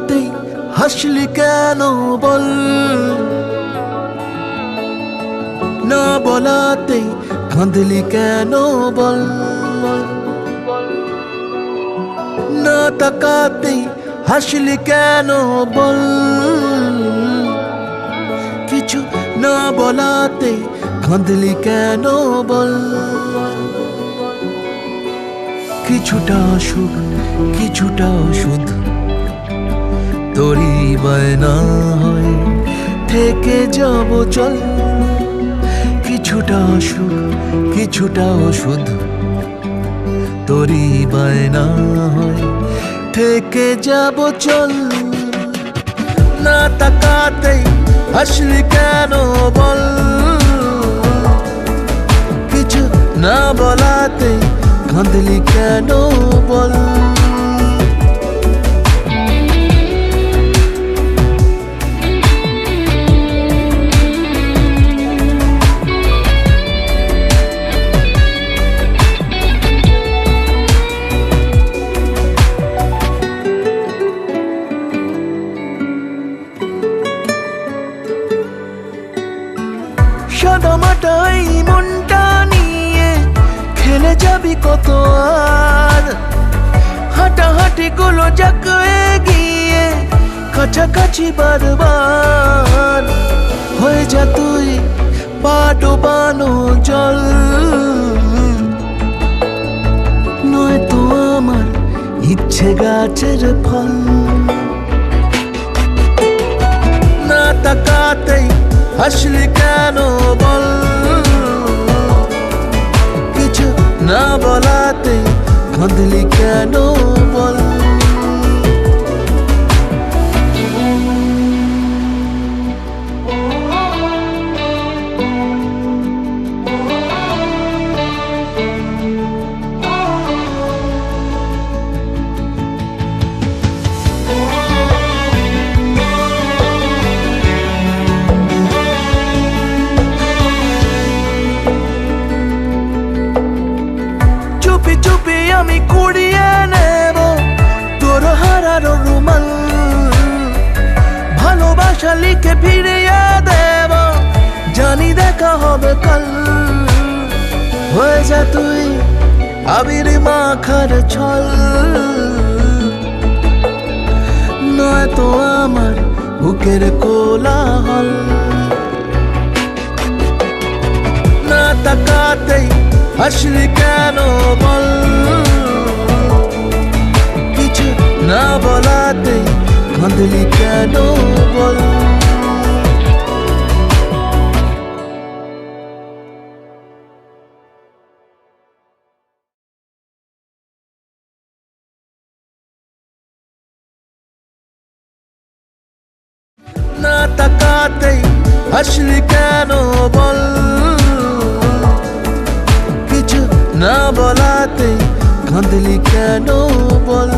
তাকাতেই হাসলি কেন বল, না বলাতেই কাঁদলি কেন বল, না তাকাতেই হাসলি কেন বল, কিছু না বলাতেই কাঁদলি কেন বল। কিছুটা সুখ কিছুটা ওষুধ তোরই বায়না হয় থেকে যাব চল, কিছুটা সুখ কিছুটা ওষুধ তোরই বায়না হয় থেকে যাব চল। না তাকাতেই হাসলি কেন বল, কিছু না বলাতেই কাঁদলি কেন বল। সাদামাটাই মনটা নিয়ে খেলে যাবি কত আর, হাঁটাহাঁটি গুলো যাক এগিয়ে কাছাকাছি বারবার, হয়ে যা তুই পা ডোবানো জল, নয়তো আমার ইচ্ছে গাছের ফল। না তাকাতেই হাসলি কেন বল, কিছু না বলাতে কাঁদলি কেন বল। চুপি চুপি আমি কুড়িয়ে নেব তোর হারানো রুমাল, ভালোবাসা লিখে ফিরিয়ে দেব, জানি দেখা হবে কাল। হয়ে যা তুই আবির মাখার ছল, নয়তো আমার বুকের কোলাহল। না তাকাতেই হাসলি কেন বল, কিছু না বলাতে কাঁদলি কেন বল। না তাকাতেই হাসলি কেন বল, কিছু না বলাতে কাঁদলি কেন বল।